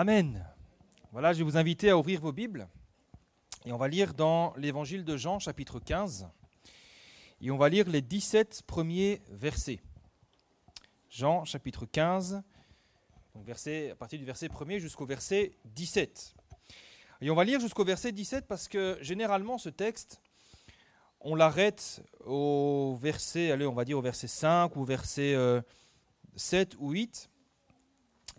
Amen. Voilà, je vais vous inviter à ouvrir vos Bibles et on va lire dans l'évangile de Jean, chapitre 15, et on va lire les 17 premiers versets. Jean, chapitre 15, donc à partir du verset 1er jusqu'au verset 17. Et on va lire jusqu'au verset 17 parce que généralement ce texte, on l'arrête au verset, on va dire au verset 5 ou verset 7 ou 8.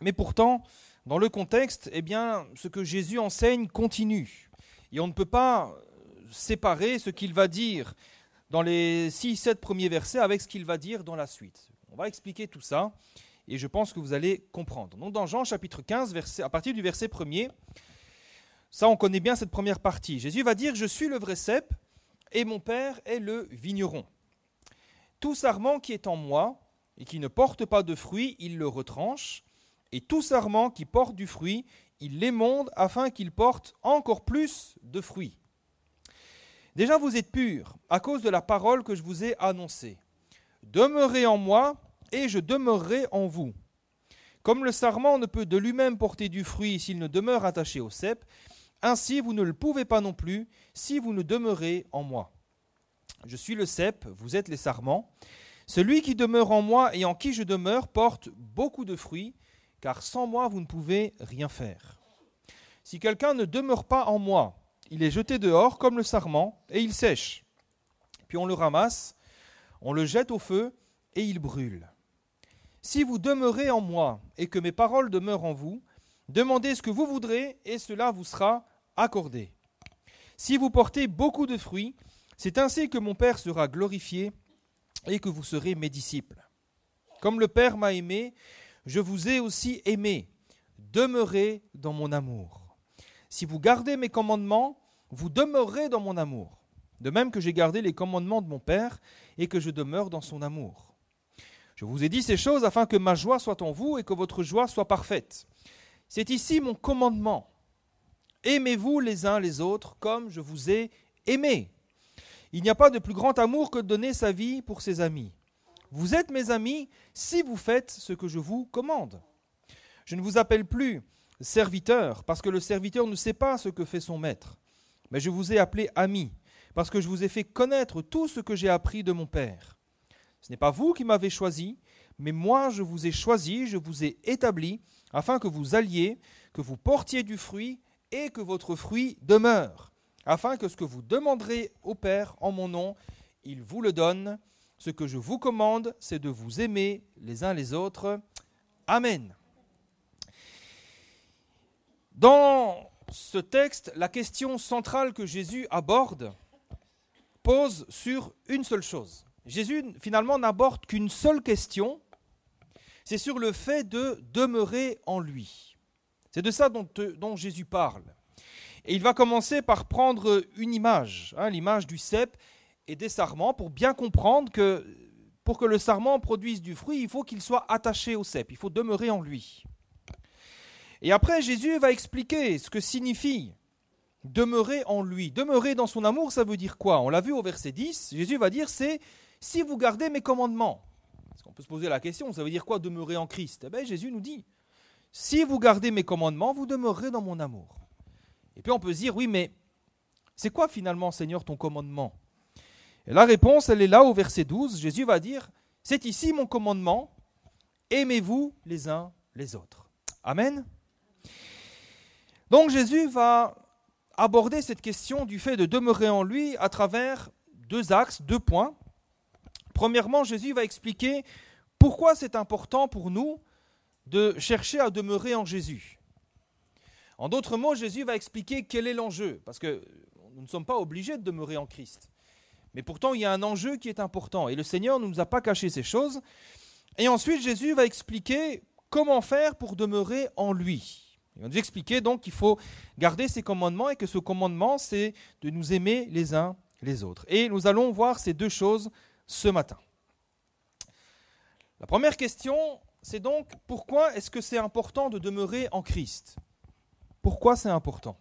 Mais pourtant, dans le contexte, ce que Jésus enseigne continue. Et on ne peut pas séparer ce qu'il va dire dans les 6-7 premiers versets avec ce qu'il va dire dans la suite. On va expliquer tout ça et je pense que vous allez comprendre. Donc dans Jean chapitre 15, à partir du verset 1er, ça on connaît bien cette première partie. Jésus va dire « Je suis le vrai cep et mon Père est le vigneron. Tout sarment qui est en moi et qui ne porte pas de fruit, il le retranche. Et tout sarment qui porte du fruit, il l'émonde afin qu'il porte encore plus de fruits. Déjà vous êtes purs à cause de la parole que je vous ai annoncée. Demeurez en moi et je demeurerai en vous. Comme le sarment ne peut de lui-même porter du fruit s'il ne demeure attaché au cep, ainsi vous ne le pouvez pas non plus si vous ne demeurez en moi. Je suis le cep, vous êtes les sarments. Celui qui demeure en moi et en qui je demeure porte beaucoup de fruits, car sans moi, vous ne pouvez rien faire. Si quelqu'un ne demeure pas en moi, il est jeté dehors comme le sarment, et il sèche. Puis on le ramasse, on le jette au feu, et il brûle. Si vous demeurez en moi, et que mes paroles demeurent en vous, demandez ce que vous voudrez, et cela vous sera accordé. Si vous portez beaucoup de fruits, c'est ainsi que mon Père sera glorifié, et que vous serez mes disciples. Comme le Père m'a aimé, je vous ai aussi aimé, demeurez dans mon amour. Si vous gardez mes commandements, vous demeurerez dans mon amour, de même que j'ai gardé les commandements de mon Père et que je demeure dans son amour. Je vous ai dit ces choses afin que ma joie soit en vous et que votre joie soit parfaite. C'est ici mon commandement. Aimez-vous les uns les autres comme je vous ai aimés. Il n'y a pas de plus grand amour que de donner sa vie pour ses amis. Vous êtes mes amis si vous faites ce que je vous commande. Je ne vous appelle plus serviteur, parce que le serviteur ne sait pas ce que fait son maître. Mais je vous ai appelé ami, parce que je vous ai fait connaître tout ce que j'ai appris de mon Père. Ce n'est pas vous qui m'avez choisi, mais moi je vous ai choisi, je vous ai établi, afin que vous alliez, que vous portiez du fruit et que votre fruit demeure, afin que ce que vous demanderez au Père en mon nom, il vous le donne. Ce que je vous commande, c'est de vous aimer les uns les autres. Amen. Dans ce texte, la question centrale que Jésus aborde pose sur une seule chose. Jésus, finalement, n'aborde qu'une seule question, c'est sur le fait de demeurer en lui. C'est de ça dont Jésus parle. Et il va commencer par prendre une image, l'image du cep, et des sarments pour bien comprendre que pour que le sarment produise du fruit, il faut qu'il soit attaché au cep, il faut demeurer en lui. Et après, Jésus va expliquer ce que signifie demeurer en lui. Demeurer dans son amour, ça veut dire quoi? On l'a vu au verset 10, Jésus va dire c'est « si vous gardez mes commandements ». Parce qu'on peut se poser la question, ça veut dire quoi demeurer en Christ? Jésus nous dit « si vous gardez mes commandements, vous demeurerez dans mon amour ». Et puis on peut se dire « oui, mais c'est quoi finalement, Seigneur, ton commandement ?» Et la réponse, elle est là au verset 12. Jésus va dire, c'est ici mon commandement, aimez-vous les uns les autres. Amen. Donc Jésus va aborder cette question du fait de demeurer en lui à travers deux axes, 2 points. Premièrement, Jésus va expliquer pourquoi c'est important pour nous de chercher à demeurer en Jésus. En d'autres mots, Jésus va expliquer quel est l'enjeu, parce que nous ne sommes pas obligés de demeurer en Christ. Mais pourtant, il y a un enjeu qui est important. Et le Seigneur ne nous a pas caché ces choses. Et ensuite, Jésus va expliquer comment faire pour demeurer en lui. Il va nous expliquer donc qu'il faut garder ses commandements et que ce commandement, c'est de nous aimer les uns les autres. Et nous allons voir ces deux choses ce matin. La première question, c'est donc pourquoi est-ce que c'est important de demeurer en Christ? Pourquoi c'est important?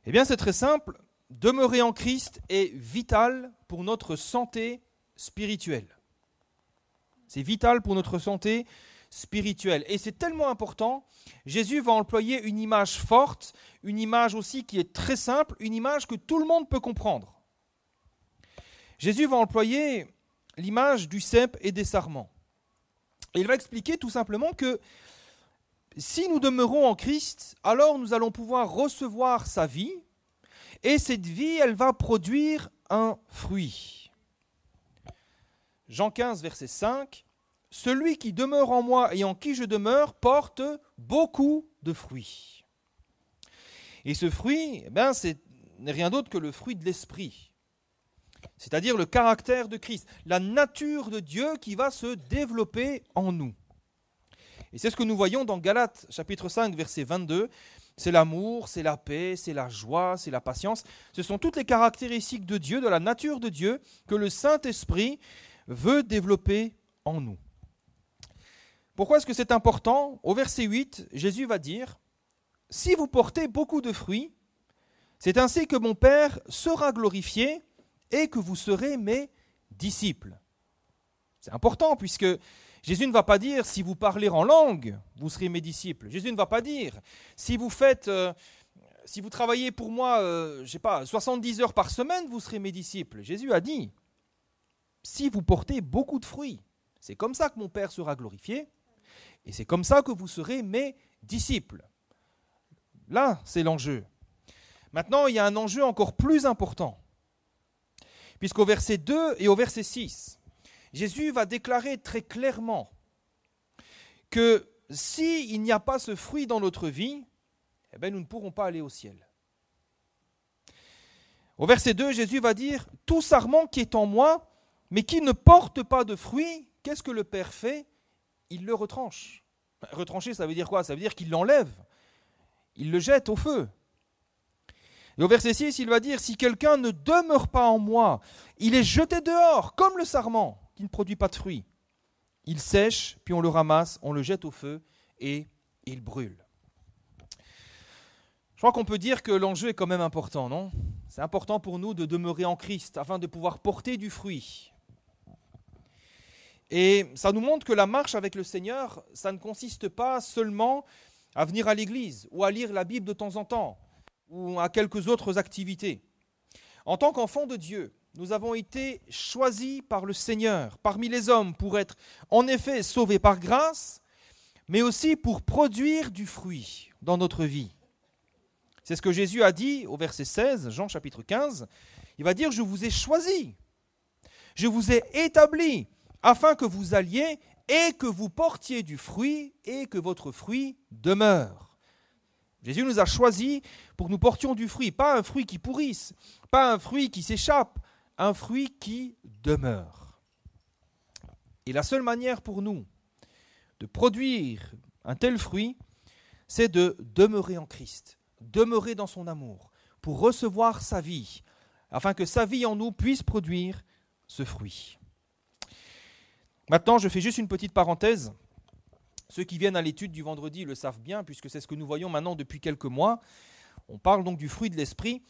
Eh bien, c'est très simple. Demeurer en Christ est vital pour notre santé spirituelle. C'est vital pour notre santé spirituelle. Et c'est tellement important, Jésus va employer une image forte, une image aussi qui est très simple, une image que tout le monde peut comprendre. Jésus va employer l'image du cep et des sarments. Et il va expliquer tout simplement que si nous demeurons en Christ, alors nous allons pouvoir recevoir sa vie, et cette vie, elle va produire un fruit. Jean 15, verset 5, « Celui qui demeure en moi et en qui je demeure porte beaucoup de fruits. » Et ce fruit, ce n'est rien d'autre que le fruit de l'esprit, c'est-à-dire le caractère de Christ, la nature de Dieu qui va se développer en nous. Et c'est ce que nous voyons dans Galates chapitre 5, verset 22. C'est l'amour, c'est la paix, c'est la joie, c'est la patience. Ce sont toutes les caractéristiques de Dieu, de la nature de Dieu, que le Saint-Esprit veut développer en nous. Pourquoi est-ce que c'est important ? Au verset 8, Jésus va dire « Si vous portez beaucoup de fruits, c'est ainsi que mon Père sera glorifié et que vous serez mes disciples. » C'est important puisque Jésus ne va pas dire « si vous parlez en langue, vous serez mes disciples ». Jésus ne va pas dire « si vous travaillez pour moi, 70 heures par semaine, vous serez mes disciples ». Jésus a dit « si vous portez beaucoup de fruits, c'est comme ça que mon Père sera glorifié et c'est comme ça que vous serez mes disciples ». Là, c'est l'enjeu. Maintenant, il y a un enjeu encore plus important. Puisqu'au verset 2 et au verset 6, Jésus va déclarer très clairement que s'il n'y a pas ce fruit dans notre vie, nous ne pourrons pas aller au ciel. Au verset 2, Jésus va dire « Tout sarment qui est en moi, mais qui ne porte pas de fruit, qu'est-ce que le Père fait ? Il le retranche. » Retrancher, ça veut dire quoi ? Ça veut dire qu'il l'enlève. Il le jette au feu. Et au verset 6, il va dire « Si quelqu'un ne demeure pas en moi, il est jeté dehors, comme le sarment qui ne produit pas de fruits. Il sèche, puis on le ramasse, on le jette au feu et il brûle. » Je crois qu'on peut dire que l'enjeu est quand même important, non ? C'est important pour nous de demeurer en Christ afin de pouvoir porter du fruit. Et ça nous montre que la marche avec le Seigneur, ça ne consiste pas seulement à venir à l'église ou à lire la Bible de temps en temps ou à quelques autres activités. En tant qu'enfants de Dieu, nous avons été choisis par le Seigneur, parmi les hommes, pour être en effet sauvés par grâce, mais aussi pour produire du fruit dans notre vie. C'est ce que Jésus a dit au verset 16, Jean chapitre 15. Il va dire « Je vous ai choisis, je vous ai établis, afin que vous alliez et que vous portiez du fruit et que votre fruit demeure. » Jésus nous a choisis pour que nous portions du fruit, pas un fruit qui pourrisse, pas un fruit qui s'échappe, un fruit qui demeure. Et la seule manière pour nous de produire un tel fruit, c'est de demeurer en Christ, demeurer dans son amour, pour recevoir sa vie, afin que sa vie en nous puisse produire ce fruit. Maintenant, je fais juste une petite parenthèse. Ceux qui viennent à l'étude du vendredi le savent bien, puisque c'est ce que nous voyons maintenant depuis quelques mois. On parle donc du fruit de l'esprit.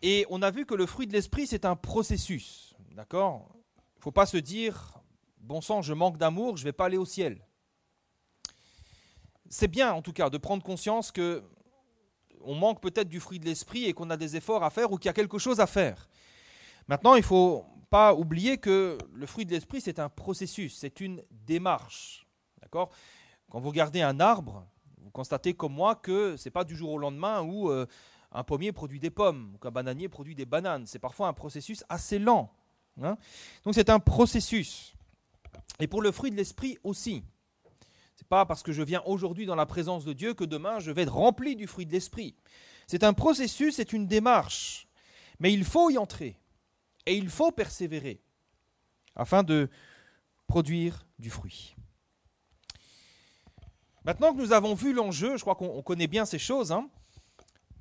Et on a vu que le fruit de l'esprit, c'est un processus. D'accord ? Il ne faut pas se dire, bon sang, je manque d'amour, je ne vais pas aller au ciel. C'est bien, en tout cas, de prendre conscience qu'on manque peut-être du fruit de l'esprit et qu'on a des efforts à faire ou qu'il y a quelque chose à faire. Maintenant, il ne faut pas oublier que le fruit de l'esprit, c'est un processus, c'est une démarche. D'accord ? Quand vous regardez un arbre, vous constatez comme moi que ce n'est pas du jour au lendemain où un pommier produit des pommes ou qu'un bananier produit des bananes. C'est parfois un processus assez lent. Hein ? Donc c'est un processus. Et pour le fruit de l'esprit aussi. Ce n'est pas parce que je viens aujourd'hui dans la présence de Dieu que demain je vais être rempli du fruit de l'esprit. C'est un processus, c'est une démarche. Mais il faut y entrer. Et il faut persévérer afin de produire du fruit. Maintenant que nous avons vu l'enjeu, je crois qu'on connaît bien ces choses, hein,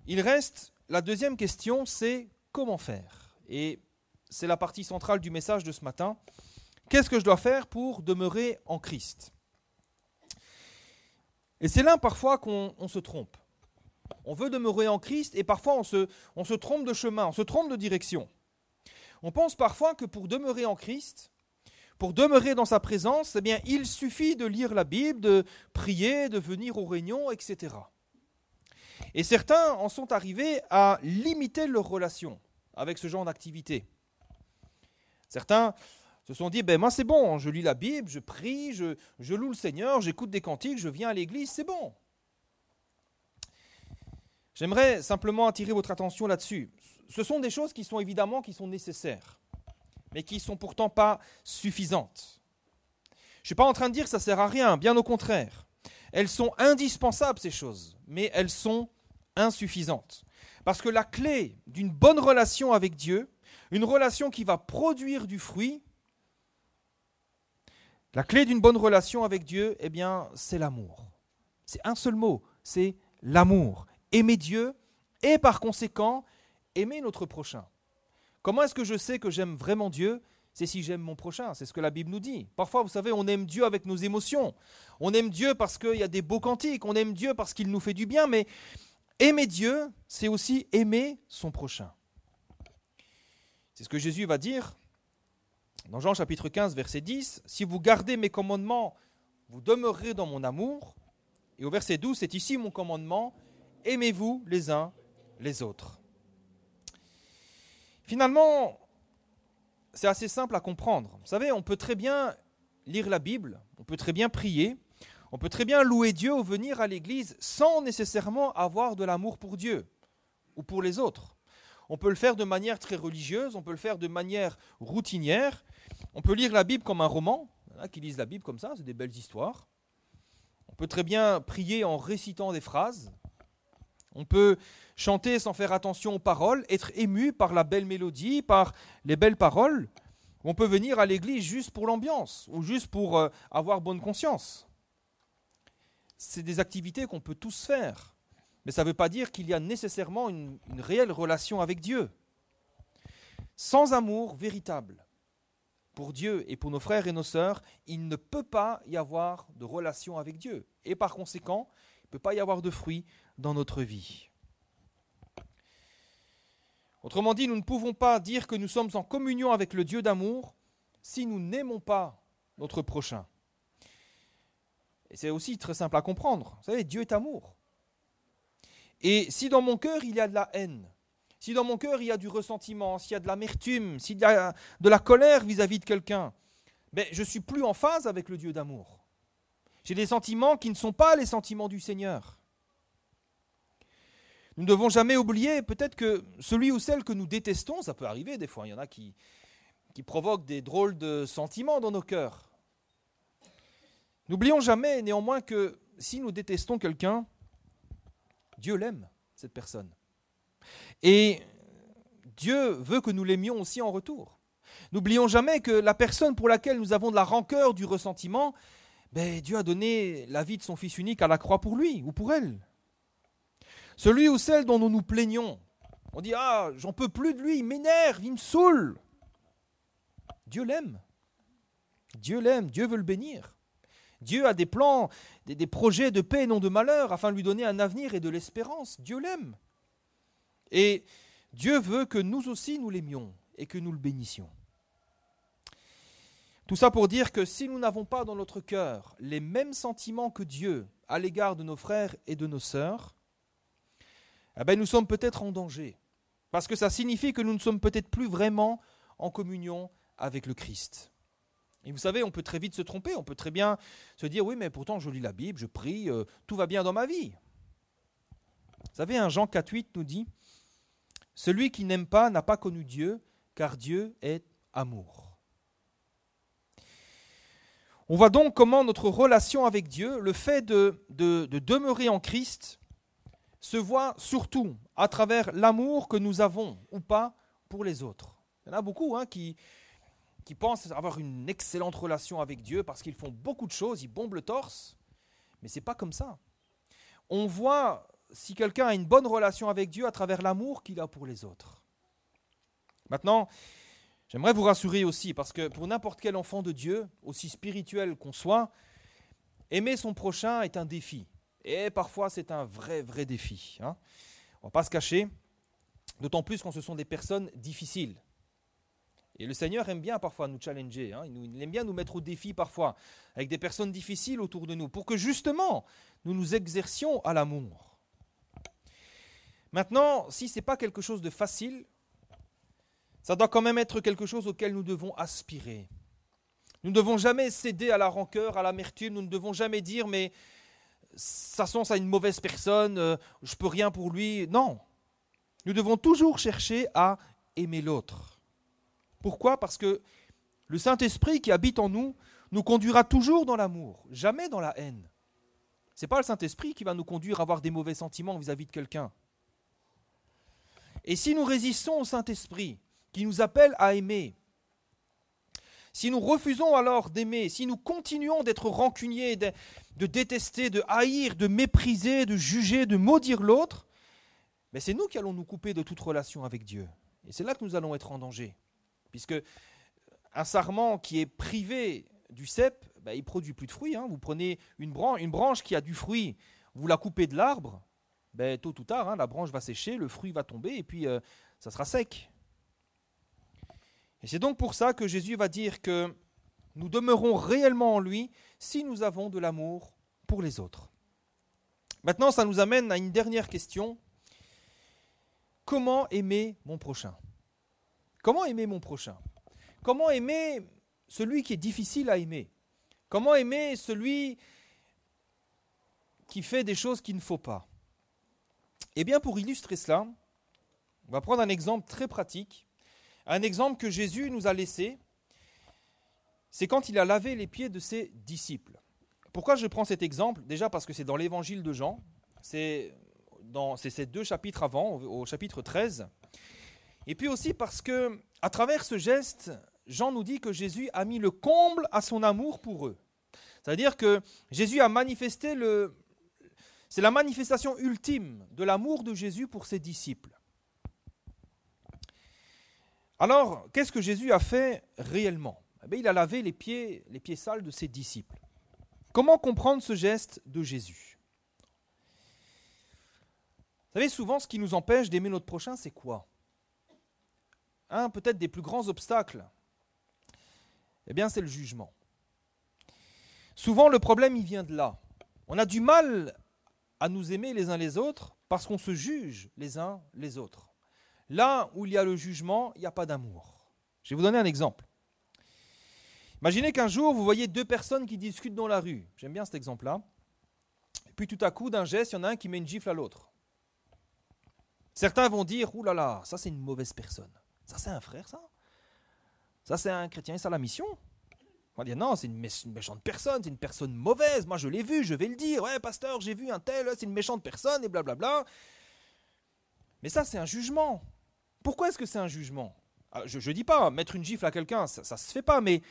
il reste la deuxième question, c'est comment faire ? Et c'est la partie centrale du message de ce matin. Qu'est-ce que je dois faire pour demeurer en Christ ? Et c'est là parfois qu'on se trompe. On veut demeurer en Christ et parfois on se trompe de chemin, on se trompe de direction. On pense parfois que pour demeurer en Christ, Pour demeurer dans sa présence, eh bien, il suffit de lire la Bible, de prier, de venir aux réunions, etc. Et certains en sont arrivés à limiter leur relation avec ce genre d'activité. Certains se sont dit, moi c'est bon, je lis la Bible, je prie, je loue le Seigneur, j'écoute des cantiques, je viens à l'église, c'est bon. J'aimerais simplement attirer votre attention là-dessus. Ce sont des choses qui sont nécessaires, mais qui ne sont pourtant pas suffisantes. Je ne suis pas en train de dire que ça ne sert à rien, bien au contraire. Elles sont indispensables, ces choses, mais elles sont insuffisantes. Parce que la clé d'une bonne relation avec Dieu, une relation qui va produire du fruit, la clé d'une bonne relation avec Dieu, eh bien, c'est l'amour. C'est un seul mot, c'est l'amour. Aimer Dieu et par conséquent, aimer notre prochain. Comment est-ce que je sais que j'aime vraiment Dieu ? C'est si j'aime mon prochain, c'est ce que la Bible nous dit. Parfois, vous savez, on aime Dieu avec nos émotions. On aime Dieu parce qu'il y a des beaux cantiques, on aime Dieu parce qu'il nous fait du bien, mais aimer Dieu, c'est aussi aimer son prochain. C'est ce que Jésus va dire dans Jean chapitre 15, verset 10. « Si vous gardez mes commandements, vous demeurerez dans mon amour. » Et au verset 12, c'est ici mon commandement, « Aimez-vous les uns les autres. » Finalement, c'est assez simple à comprendre. Vous savez, on peut très bien lire la Bible, on peut très bien prier, on peut très bien louer Dieu ou venir à l'église sans nécessairement avoir de l'amour pour Dieu ou pour les autres. On peut le faire de manière très religieuse, on peut le faire de manière routinière, on peut lire la Bible comme un roman. Il y en a qui lisent la Bible comme ça, c'est des belles histoires. On peut très bien prier en récitant des phrases. On peut chanter sans faire attention aux paroles, être ému par la belle mélodie, par les belles paroles. On peut venir à l'église juste pour l'ambiance ou juste pour avoir bonne conscience. C'est des activités qu'on peut tous faire, mais ça ne veut pas dire qu'il y a nécessairement une réelle relation avec Dieu. Sans amour véritable pour Dieu et pour nos frères et nos sœurs, il ne peut pas y avoir de relation avec Dieu. Et par conséquent, il ne peut pas y avoir de fruits dans notre vie. Autrement dit, nous ne pouvons pas dire que nous sommes en communion avec le Dieu d'amour si nous n'aimons pas notre prochain. Et c'est aussi très simple à comprendre. Vous savez, Dieu est amour. Et si dans mon cœur il y a de la haine, si dans mon cœur il y a du ressentiment, s'il y a de l'amertume, s'il y a de la colère vis-à-vis de quelqu'un, je ne suis plus en phase avec le Dieu d'amour. J'ai des sentiments qui ne sont pas les sentiments du Seigneur. Nous ne devons jamais oublier peut-être que celui ou celle que nous détestons, ça peut arriver des fois, il y en a qui provoquent des drôles de sentiments dans nos cœurs. N'oublions jamais néanmoins que si nous détestons quelqu'un, Dieu l'aime, cette personne. Et Dieu veut que nous l'aimions aussi en retour. N'oublions jamais que la personne pour laquelle nous avons de la rancœur, du ressentiment, Dieu a donné la vie de son Fils unique à la croix pour lui ou pour elle. Celui ou celle dont nous nous plaignons, on dit « Ah, j'en peux plus de lui, il m'énerve, il me saoule ». Dieu l'aime. Dieu l'aime, Dieu veut le bénir. Dieu a des plans, des projets de paix et non de malheur afin de lui donner un avenir et de l'espérance. Dieu l'aime. Et Dieu veut que nous aussi nous l'aimions et que nous le bénissions. Tout ça pour dire que si nous n'avons pas dans notre cœur les mêmes sentiments que Dieu à l'égard de nos frères et de nos sœurs, nous sommes peut-être en danger. Parce que ça signifie que nous ne sommes peut-être plus vraiment en communion avec le Christ. Et vous savez, on peut très vite se tromper, on peut très bien se dire « Oui, mais pourtant je lis la Bible, je prie, tout va bien dans ma vie. » Vous savez, un Jean 4,8 nous dit « Celui qui n'aime pas n'a pas connu Dieu, car Dieu est amour. » On voit donc comment notre relation avec Dieu, le fait de demeurer en Christ, se voit surtout à travers l'amour que nous avons ou pas pour les autres. Il y en a beaucoup qui pensent avoir une excellente relation avec Dieu parce qu'ils font beaucoup de choses, ils bombent le torse, mais ce n'est pas comme ça. On voit si quelqu'un a une bonne relation avec Dieu à travers l'amour qu'il a pour les autres. Maintenant, j'aimerais vous rassurer aussi, parce que pour n'importe quel enfant de Dieu, aussi spirituel qu'on soit, aimer son prochain est un défi. Et parfois, c'est un vrai défi. On ne va pas se cacher, d'autant plus quand ce sont des personnes difficiles. Et le Seigneur aime bien parfois nous challenger, hein. Il aime bien nous mettre au défi parfois, avec des personnes difficiles autour de nous, pour que justement, nous nous exercions à l'amour. Maintenant, si ce n'est pas quelque chose de facile, ça doit quand même être quelque chose auquel nous devons aspirer. Nous ne devons jamais céder à la rancœur, à l'amertume, nous ne devons jamais dire « mais ça sent ça une mauvaise personne, je ne peux rien pour lui ». Non, nous devons toujours chercher à aimer l'autre. Pourquoi ? Parce que le Saint-Esprit qui habite en nous, nous conduira toujours dans l'amour, jamais dans la haine. Ce n'est pas le Saint-Esprit qui va nous conduire à avoir des mauvais sentiments vis-à-vis de quelqu'un. Et si nous résistons au Saint-Esprit, qui nous appelle à aimer, si nous refusons alors d'aimer, si nous continuons d'être rancuniers, de détester, de haïr, de mépriser, de juger, de maudire l'autre, mais c'est nous qui allons nous couper de toute relation avec Dieu. Et c'est là que nous allons être en danger. Puisque un sarment qui est privé du cep, il ne produit plus de fruits. Vous prenez une branche qui a du fruit, vous la coupez de l'arbre, tôt ou tard, la branche va sécher, le fruit va tomber et puis ça sera sec. Et c'est donc pour ça que Jésus va dire que nous demeurons réellement en lui si nous avons de l'amour pour les autres. Maintenant, ça nous amène à une dernière question. Comment aimer mon prochain ? Comment aimer mon prochain ? Comment aimer celui qui est difficile à aimer ? Comment aimer celui qui fait des choses qu'il ne faut pas ? Eh bien, pour illustrer cela, on va prendre un exemple très pratique, un exemple que Jésus nous a laissé, c'est quand il a lavé les pieds de ses disciples. Pourquoi je prends cet exemple ? Déjà parce que c'est dans l'évangile de Jean, c'est ces 2 chapitres avant, au chapitre 13. Et puis aussi parce que, à travers ce geste, Jean nous dit que Jésus a mis le comble à son amour pour eux. C'est-à-dire que Jésus a manifesté c'est la manifestation ultime de l'amour de Jésus pour ses disciples. Alors, qu'est-ce que Jésus a fait réellement ? Il a lavé les pieds sales de ses disciples. Comment comprendre ce geste de Jésus ? Vous savez, souvent, ce qui nous empêche d'aimer notre prochain, c'est quoi ? Un peut-être des plus grands obstacles, c'est le jugement. Souvent, le problème, il vient de là. On a du mal à nous aimer les uns les autres parce qu'on se juge les uns les autres. Là où il y a le jugement, il n'y a pas d'amour. Je vais vous donner un exemple. Imaginez qu'un jour, vous voyez 2 personnes qui discutent dans la rue. J'aime bien cet exemple-là. Et puis tout à coup, d'un geste, il y en a un qui met une gifle à l'autre. Certains vont dire, « Ouh là là, ça c'est une mauvaise personne. Ça c'est un frère, ça. Ça c'est un chrétien, ça la mission. » On va dire, non, c'est une méchante personne, c'est une personne mauvaise. Moi je l'ai vu, je vais le dire. Ouais, pasteur, j'ai vu un tel, c'est une méchante personne et blablabla. Mais ça c'est un jugement. Pourquoi est-ce que c'est un jugement ? Je ne dis pas, mettre une gifle à quelqu'un, ça ne se fait pas, mais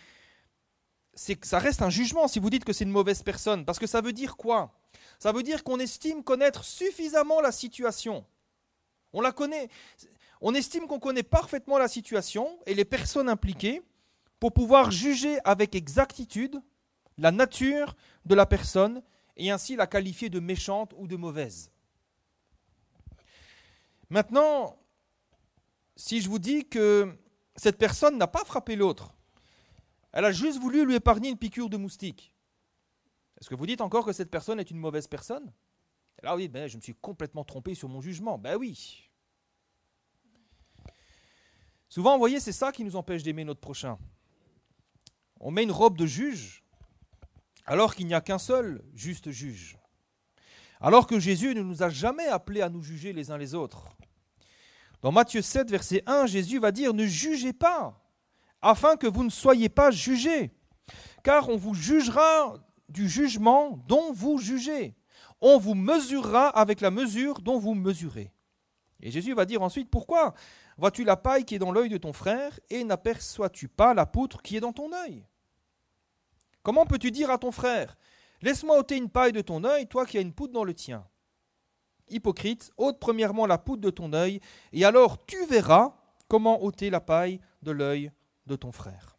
ça reste un jugement si vous dites que c'est une mauvaise personne. Parce que ça veut dire quoi ? Ça veut dire qu'on estime connaître suffisamment la situation. On la connaît. On estime qu'on connaît parfaitement la situation et les personnes impliquées pour pouvoir juger avec exactitude la nature de la personne et ainsi la qualifier de méchante ou de mauvaise. Maintenant, si je vous dis que cette personne n'a pas frappé l'autre, elle a juste voulu lui épargner une piqûre de moustique, est-ce que vous dites encore que cette personne est une mauvaise personne ? Et là, vous dites, je me suis complètement trompé sur mon jugement. Oui. Souvent, vous voyez, c'est ça qui nous empêche d'aimer notre prochain. On met une robe de juge, alors qu'il n'y a qu'un seul juste juge. Alors que Jésus ne nous a jamais appelés à nous juger les uns les autres. Dans Matthieu 7, verset 1, Jésus va dire « Ne jugez pas, afin que vous ne soyez pas jugés, car on vous jugera du jugement dont vous jugez. On vous mesurera avec la mesure dont vous mesurez. » Et Jésus va dire ensuite « Pourquoi vois-tu la paille qui est dans l'œil de ton frère et n'aperçois-tu pas la poutre qui est dans ton œil ? Comment peux-tu dire à ton frère « Laisse-moi ôter une paille de ton œil, toi qui as une poutre dans le tien ?» Hypocrite, ôte premièrement la poutre de ton œil, et alors tu verras comment ôter la paille de l'œil de ton frère.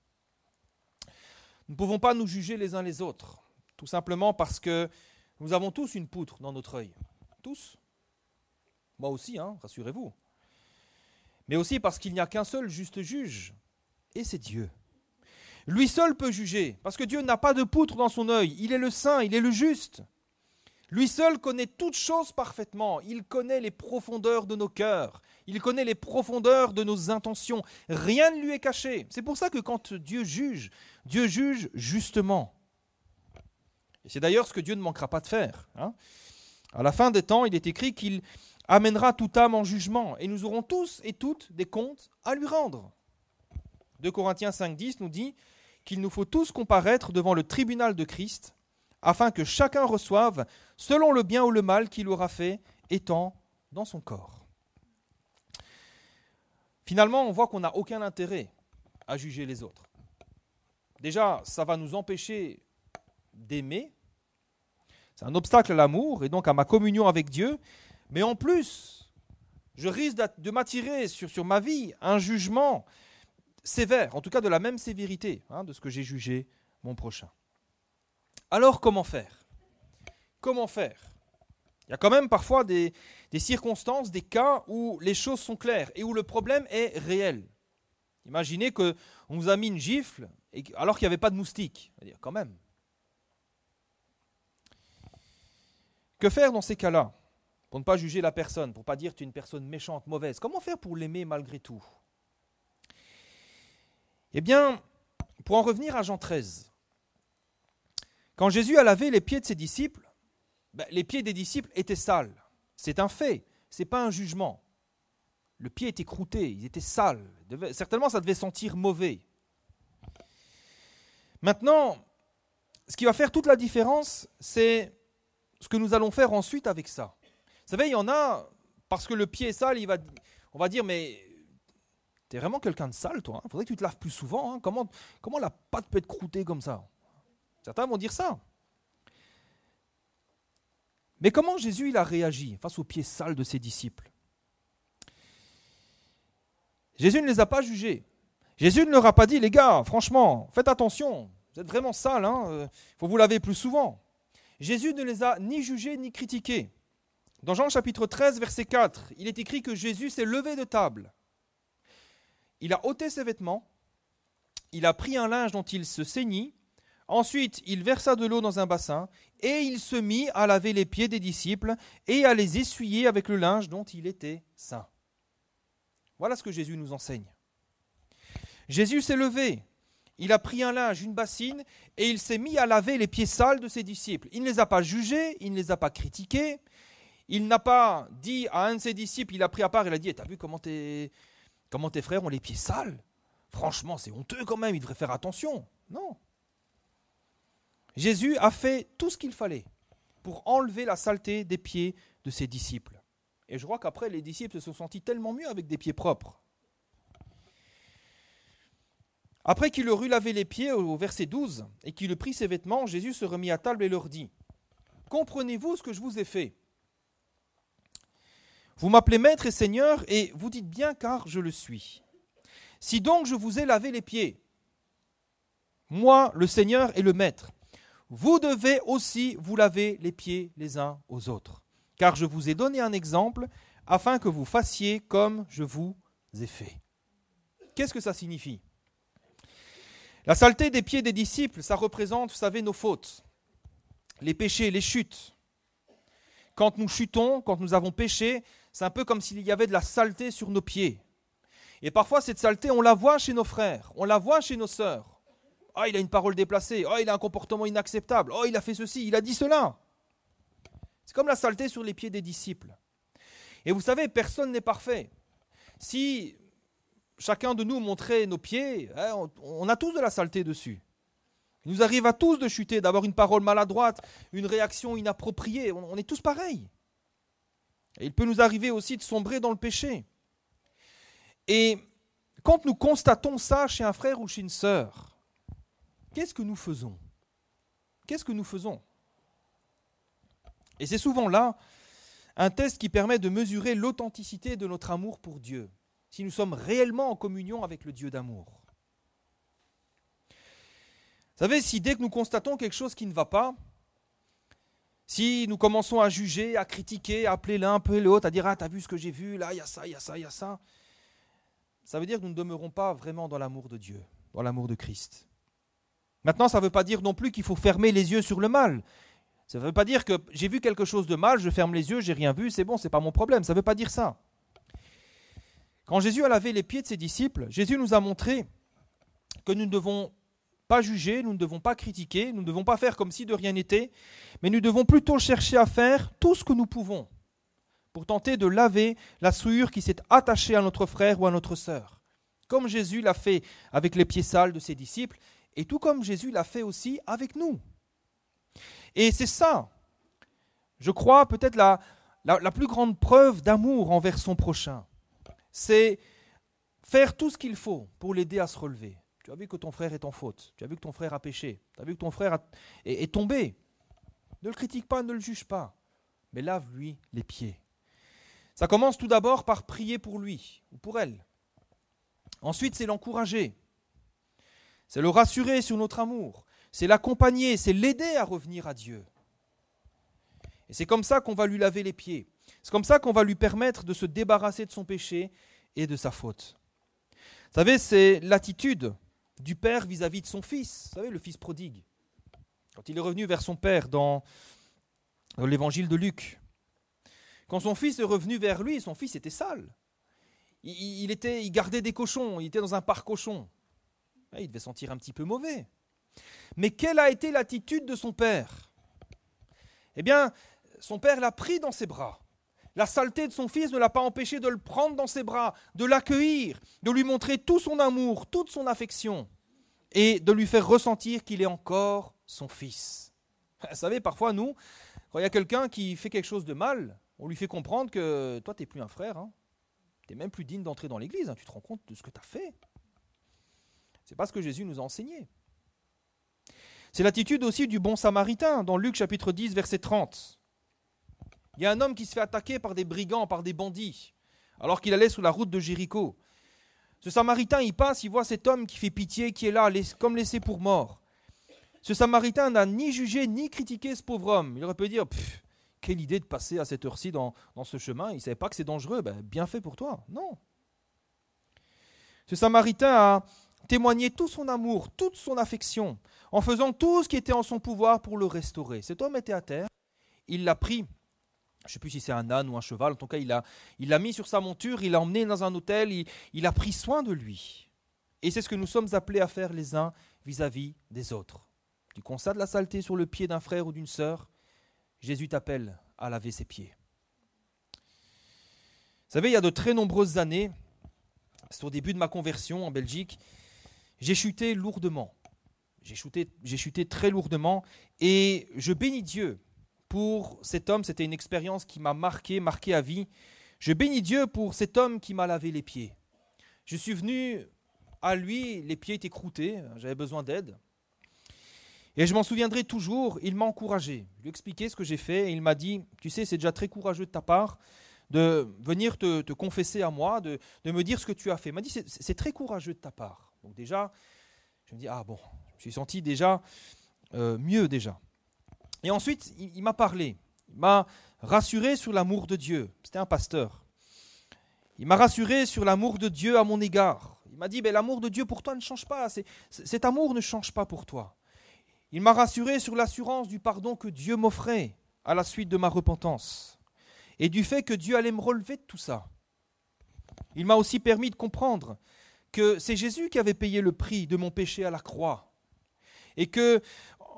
Nous ne pouvons pas nous juger les uns les autres, tout simplement parce que nous avons tous une poutre dans notre œil. Tous. Moi aussi, rassurez-vous. Mais aussi parce qu'il n'y a qu'un seul juste juge, et c'est Dieu. Lui seul peut juger, parce que Dieu n'a pas de poutre dans son œil. Il est le saint, il est le juste. Lui seul connaît toutes choses parfaitement. Il connaît les profondeurs de nos cœurs. Il connaît les profondeurs de nos intentions. Rien ne lui est caché. C'est pour ça que quand Dieu juge justement. Et c'est d'ailleurs ce que Dieu ne manquera pas de faire. À la fin des temps, il est écrit qu'il amènera toute âme en jugement. Et nous aurons tous et toutes des comptes à lui rendre. 2 Corinthiens 5,10 nous dit qu'il nous faut tous comparaître devant le tribunal de Christ, afin que chacun reçoive selon le bien ou le mal qu'il aura fait, étant dans son corps. Finalement, on voit qu'on n'a aucun intérêt à juger les autres. Déjà, ça va nous empêcher d'aimer. C'est un obstacle à l'amour et donc à ma communion avec Dieu. Mais en plus, je risque de m'attirer sur ma vie un jugement sévère, en tout cas de la même sévérité de ce que j'ai jugé mon prochain. Alors comment faire ? Comment faire ? Il y a quand même parfois des circonstances, des cas où les choses sont claires et où le problème est réel. Imaginez qu'on vous a mis une gifle alors qu'il n'y avait pas de moustique. Quand même. Que faire dans ces cas-là ? Pour ne pas juger la personne, pour ne pas dire que tu es une personne méchante, mauvaise. Comment faire pour l'aimer malgré tout ? Eh bien, pour en revenir à Jean 13, quand Jésus a lavé les pieds de ses disciples, les pieds des disciples étaient sales. C'est un fait, ce n'est pas un jugement. Le pied était croûté, ils étaient sales. Certainement, ça devait sentir mauvais. Maintenant, ce qui va faire toute la différence, c'est ce que nous allons faire ensuite avec ça. Vous savez, il y en a, parce que le pied est sale, on va dire, mais t'es vraiment quelqu'un de sale, toi. Il faudrait que tu te laves plus souvent. Comment la pâte peut être croûtée comme ça ? Certains vont dire ça. Mais comment Jésus il a réagi face aux pieds sales de ses disciples ? Jésus ne les a pas jugés. Jésus ne leur a pas dit, les gars, franchement, faites attention, vous êtes vraiment sales, il faut vous laver plus souvent. Jésus ne les a ni jugés ni critiqués. Dans Jean chapitre 13, verset 4, il est écrit que Jésus s'est levé de table. Il a ôté ses vêtements, il a pris un linge dont il se ceignit, ensuite il versa de l'eau dans un bassin, et il se mit à laver les pieds des disciples et à les essuyer avec le linge dont il était saint. Voilà ce que Jésus nous enseigne. Jésus s'est levé, il a pris un linge, une bassine, et il s'est mis à laver les pieds sales de ses disciples. Il ne les a pas jugés, il ne les a pas critiqués, il n'a pas dit à un de ses disciples, il a pris à part, il a dit, t'as vu comment tes frères ont les pieds sales ? Franchement, c'est honteux quand même, ils devraient faire attention. Non. Jésus a fait tout ce qu'il fallait pour enlever la saleté des pieds de ses disciples. Et je crois qu'après, les disciples se sont sentis tellement mieux avec des pieds propres. Après qu'il leur eut lavé les pieds, au verset 12, et qu'il eut pris ses vêtements, Jésus se remit à table et leur dit, « Comprenez-vous ce que je vous ai fait ? Vous m'appelez maître et seigneur, et vous dites bien car je le suis. Si donc je vous ai lavé les pieds, moi, le Seigneur et le maître, vous devez aussi vous laver les pieds les uns aux autres. Car je vous ai donné un exemple, afin que vous fassiez comme je vous ai fait. » Qu'est-ce que ça signifie ? La saleté des pieds des disciples, ça représente, vous savez, nos fautes, les péchés, les chutes. Quand nous chutons, quand nous avons péché, c'est un peu comme s'il y avait de la saleté sur nos pieds. Et parfois, cette saleté, on la voit chez nos frères, on la voit chez nos sœurs. « Ah, il a une parole déplacée. Ah, il a un comportement inacceptable. Oh, il a fait ceci, il a dit cela. » C'est comme la saleté sur les pieds des disciples. Et vous savez, personne n'est parfait. Si chacun de nous montrait nos pieds, on a tous de la saleté dessus. Il nous arrive à tous de chuter, d'avoir une parole maladroite, une réaction inappropriée. On est tous pareils. Et il peut nous arriver aussi de sombrer dans le péché. Et quand nous constatons ça chez un frère ou chez une sœur, qu'est-ce que nous faisons ? Qu'est-ce que nous faisons ? Et c'est souvent là un test qui permet de mesurer l'authenticité de notre amour pour Dieu, si nous sommes réellement en communion avec le Dieu d'amour. Vous savez, si dès que nous constatons quelque chose qui ne va pas, si nous commençons à juger, à critiquer, à appeler l'un, appeler l'autre, à dire « Ah, t'as vu ce que j'ai vu, là, il y a ça, il y a ça, il y a ça », ça veut dire que nous ne demeurons pas vraiment dans l'amour de Dieu, dans l'amour de Christ. Maintenant, ça ne veut pas dire non plus qu'il faut fermer les yeux sur le mal. Ça ne veut pas dire que j'ai vu quelque chose de mal, je ferme les yeux, j'ai rien vu, c'est bon, c'est pas mon problème. Ça ne veut pas dire ça. Quand Jésus a lavé les pieds de ses disciples, Jésus nous a montré que nous ne devons pas juger, nous ne devons pas critiquer, nous ne devons pas faire comme si de rien n'était, mais nous devons plutôt chercher à faire tout ce que nous pouvons pour tenter de laver la souillure qui s'est attachée à notre frère ou à notre sœur. Comme Jésus l'a fait avec les pieds sales de ses disciples, et tout comme Jésus l'a fait aussi avec nous. Et c'est ça, je crois, peut-être la plus grande preuve d'amour envers son prochain. C'est faire tout ce qu'il faut pour l'aider à se relever. Tu as vu que ton frère est en faute, tu as vu que ton frère a péché, tu as vu que ton frère est tombé. Ne le critique pas, ne le juge pas, mais lave-lui les pieds. Ça commence tout d'abord par prier pour lui ou pour elle. Ensuite, c'est l'encourager. C'est le rassurer sur notre amour. C'est l'accompagner, c'est l'aider à revenir à Dieu. Et c'est comme ça qu'on va lui laver les pieds. C'est comme ça qu'on va lui permettre de se débarrasser de son péché et de sa faute. Vous savez, c'est l'attitude du père vis-à-vis de son fils. Vous savez, le fils prodigue. Quand il est revenu vers son père dans l'évangile de Luc. Quand son fils est revenu vers lui, son fils était sale. Il gardait des cochons, il était dans un parc cochon. Il devait sentir un petit peu mauvais. Mais quelle a été l'attitude de son père ? Eh bien, son père l'a pris dans ses bras. La saleté de son fils ne l'a pas empêché de le prendre dans ses bras, de l'accueillir, de lui montrer tout son amour, toute son affection, et de lui faire ressentir qu'il est encore son fils. Vous savez, parfois, nous, quand il y a quelqu'un qui fait quelque chose de mal, on lui fait comprendre que toi, tu n'es plus un frère, hein. Tu n'es même plus digne d'entrer dans l'église, hein. Tu te rends compte de ce que tu as fait. Ce n'est pas ce que Jésus nous a enseigné. C'est l'attitude aussi du bon samaritain, dans Luc chapitre 10, verset 30. Il y a un homme qui se fait attaquer par des brigands, par des bandits, alors qu'il allait sur la route de Jéricho. Ce samaritain, il passe, il voit cet homme qui fait pitié, qui est là, comme laissé pour mort. Ce samaritain n'a ni jugé, ni critiqué ce pauvre homme. Il aurait pu dire, quelle idée de passer à cette heure-ci dans ce chemin, il ne savait pas que c'est dangereux, bien fait pour toi. Non. Ce samaritain a témoigné tout son amour, toute son affection, en faisant tout ce qui était en son pouvoir pour le restaurer. Cet homme était à terre, il l'a pris, je ne sais plus si c'est un âne ou un cheval, en tout cas il l'a mis sur sa monture, il l'a emmené dans un hôtel, il a pris soin de lui. Et c'est ce que nous sommes appelés à faire les uns vis-à-vis des autres. Tu constates la saleté sur le pied d'un frère ou d'une sœur, Jésus t'appelle à laver ses pieds. Vous savez, il y a de très nombreuses années, c'est au début de ma conversion en Belgique, j'ai chuté lourdement. J'ai chuté très lourdement et je bénis Dieu pour cet homme. C'était une expérience qui m'a marqué à vie. Je bénis Dieu pour cet homme qui m'a lavé les pieds. Je suis venu à lui, les pieds étaient croûtés, j'avais besoin d'aide. Et je m'en souviendrai toujours, il m'a encouragé. Je lui ai expliqué ce que j'ai fait et il m'a dit, tu sais, c'est déjà très courageux de ta part de venir te confesser à moi, de me dire ce que tu as fait. Il m'a dit, c'est très courageux de ta part. Donc déjà, je me dis, je me suis senti déjà mieux déjà. Et ensuite, il m'a parlé, il m'a rassuré sur l'amour de Dieu. C'était un pasteur. Il m'a rassuré sur l'amour de Dieu à mon égard. Il m'a dit, l'amour de Dieu pour toi ne change pas, cet amour ne change pas pour toi. Il m'a rassuré sur l'assurance du pardon que Dieu m'offrait à la suite de ma repentance et du fait que Dieu allait me relever de tout ça. Il m'a aussi permis de comprendre que c'est Jésus qui avait payé le prix de mon péché à la croix et que,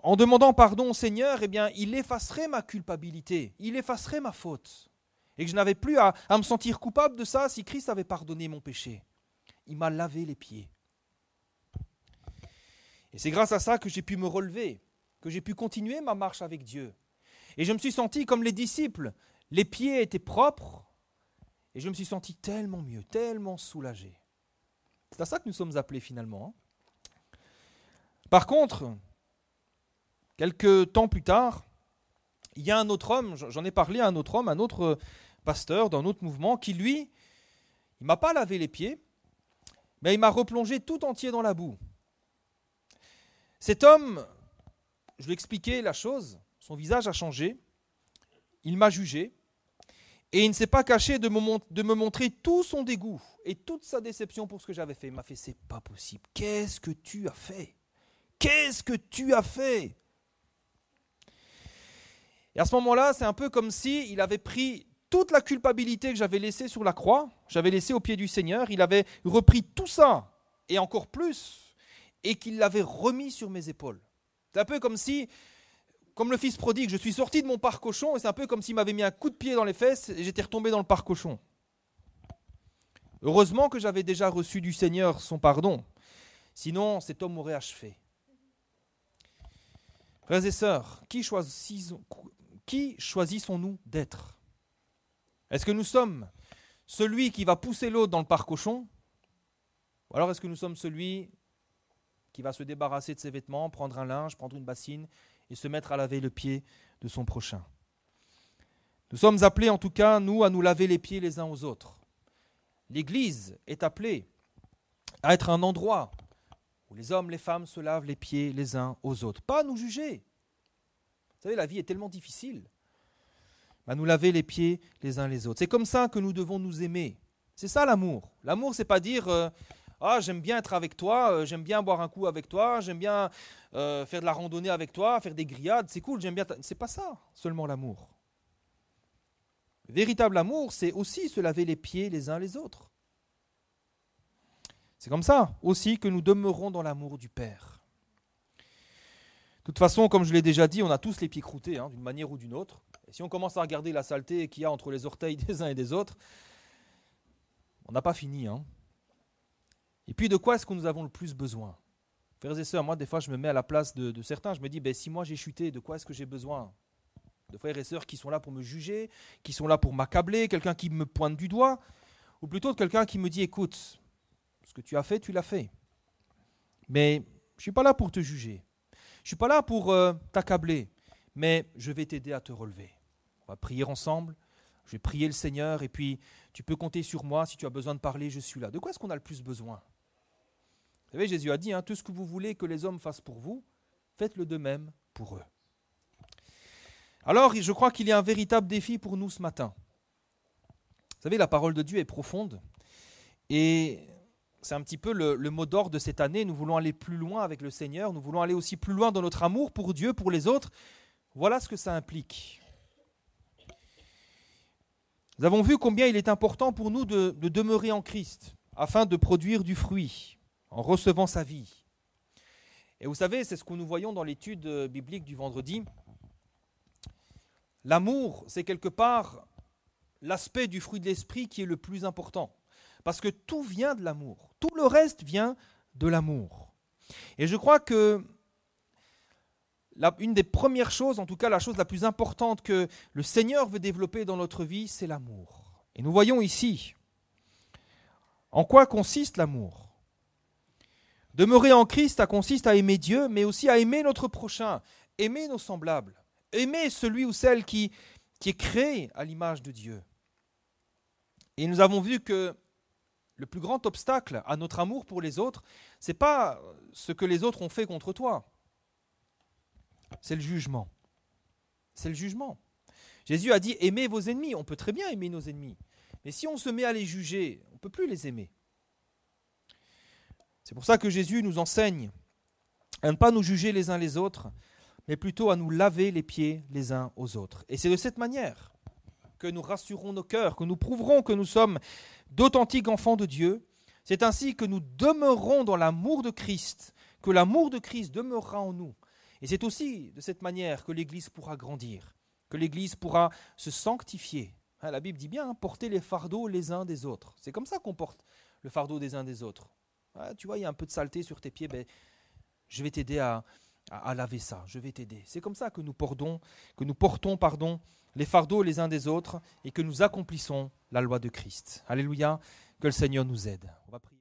en demandant pardon au Seigneur, il effacerait ma culpabilité, il effacerait ma faute et que je n'avais plus à me sentir coupable de ça si Christ avait pardonné mon péché. Il m'a lavé les pieds. Et c'est grâce à ça que j'ai pu me relever, que j'ai pu continuer ma marche avec Dieu. Et je me suis senti comme les disciples, les pieds étaient propres et je me suis senti tellement mieux, tellement soulagé. C'est à ça que nous sommes appelés finalement. Par contre, quelques temps plus tard, il y a un autre homme, j'en ai parlé à un autre homme, un autre pasteur d'un autre mouvement, qui lui, il ne m'a pas lavé les pieds, mais il m'a replongé tout entier dans la boue. Cet homme, je lui ai expliqué la chose, son visage a changé, il m'a jugé, Et il ne s'est pas caché de me montrer tout son dégoût et toute sa déception pour ce que j'avais fait. Il m'a fait, c'est pas possible. Qu'est-ce que tu as fait? Qu'est-ce que tu as fait? Et à ce moment-là, c'est un peu comme si il avait pris toute la culpabilité que j'avais laissée sur la croix, j'avais laissée au pied du Seigneur, il avait repris tout ça, et encore plus, et qu'il l'avait remis sur mes épaules. C'est un peu comme si, comme le fils prodigue, je suis sorti de mon parc cochon, et c'est un peu comme s'il m'avait mis un coup de pied dans les fesses, et j'étais retombé dans le parc cochon. Heureusement que j'avais déjà reçu du Seigneur son pardon, sinon cet homme m'aurait achevé. Frères et sœurs, qui choisissons-nous d'être? Est-ce que nous sommes celui qui va pousser l'autre dans le parc cochon? Ou alors est-ce que nous sommes celui qui va se débarrasser de ses vêtements, prendre un linge, prendre une bassine et se mettre à laver le pied de son prochain? Nous sommes appelés en tout cas, nous, à nous laver les pieds les uns aux autres. L'Église est appelée à être un endroit où les hommes, les femmes se lavent les pieds les uns aux autres. Pas à nous juger. Vous savez, la vie est tellement difficile. À nous laver les pieds les uns les autres. C'est comme ça que nous devons nous aimer. C'est ça l'amour. L'amour, c'est pas dire j'aime bien être avec toi, j'aime bien boire un coup avec toi, j'aime bien faire de la randonnée avec toi, faire des grillades, c'est cool, j'aime bien. C'est pas ça seulement l'amour. Le véritable amour, c'est aussi se laver les pieds les uns les autres. C'est comme ça aussi que nous demeurons dans l'amour du Père. De toute façon, comme je l'ai déjà dit, on a tous les pieds croûtés, d'une manière ou d'une autre. Et si on commence à regarder la saleté qu'il y a entre les orteils des uns et des autres, on n'a pas fini. Et puis de quoi est-ce que nous avons le plus besoin? Frères et sœurs, moi des fois je me mets à la place de certains, je me dis, si moi j'ai chuté, de quoi est-ce que j'ai besoin? De frères et sœurs qui sont là pour me juger, qui sont là pour m'accabler, quelqu'un qui me pointe du doigt, ou plutôt de quelqu'un qui me dit, écoute, ce que tu as fait, tu l'as fait. Mais je ne suis pas là pour te juger, je ne suis pas là pour t'accabler, mais je vais t'aider à te relever. On va prier ensemble, je vais prier le Seigneur, et puis tu peux compter sur moi, si tu as besoin de parler, je suis là. De quoi est-ce qu'on a le plus besoin? Vous savez, Jésus a dit, tout ce que vous voulez que les hommes fassent pour vous, faites-le de même pour eux. Alors, je crois qu'il y a un véritable défi pour nous ce matin. Vous savez, la parole de Dieu est profonde, et c'est un petit peu le mot d'ordre de cette année. Nous voulons aller plus loin avec le Seigneur, nous voulons aller aussi plus loin dans notre amour pour Dieu, pour les autres. Voilà ce que ça implique. Nous avons vu combien il est important pour nous de demeurer en Christ, afin de produire du fruit, en recevant sa vie. Et vous savez, c'est ce que nous voyons dans l'étude biblique du vendredi. L'amour, c'est quelque part l'aspect du fruit de l'esprit qui est le plus important. Parce que tout vient de l'amour. Tout le reste vient de l'amour. Et je crois que une des premières choses, en tout cas la chose la plus importante que le Seigneur veut développer dans notre vie, c'est l'amour. Et nous voyons ici en quoi consiste l'amour. Demeurer en Christ, ça consiste à aimer Dieu, mais aussi à aimer notre prochain, aimer nos semblables, aimer celui ou celle qui est créé à l'image de Dieu. Et nous avons vu que le plus grand obstacle à notre amour pour les autres, ce n'est pas ce que les autres ont fait contre toi. C'est le jugement. C'est le jugement. Jésus a dit, aimez vos ennemis. On peut très bien aimer nos ennemis. Mais si on se met à les juger, on ne peut plus les aimer. C'est pour ça que Jésus nous enseigne à ne pas nous juger les uns les autres, mais plutôt à nous laver les pieds les uns aux autres. Et c'est de cette manière que nous rassurons nos cœurs, que nous prouverons que nous sommes d'authentiques enfants de Dieu. C'est ainsi que nous demeurerons dans l'amour de Christ, que l'amour de Christ demeurera en nous. Et c'est aussi de cette manière que l'Église pourra grandir, que l'Église pourra se sanctifier. La Bible dit bien, porter les fardeaux les uns des autres. C'est comme ça qu'on porte le fardeau des uns des autres. Tu vois, il y a un peu de saleté sur tes pieds, je vais t'aider à laver ça, je vais t'aider. C'est comme ça que nous portons les fardeaux les uns des autres et que nous accomplissons la loi de Christ. Alléluia, que le Seigneur nous aide. On va prier.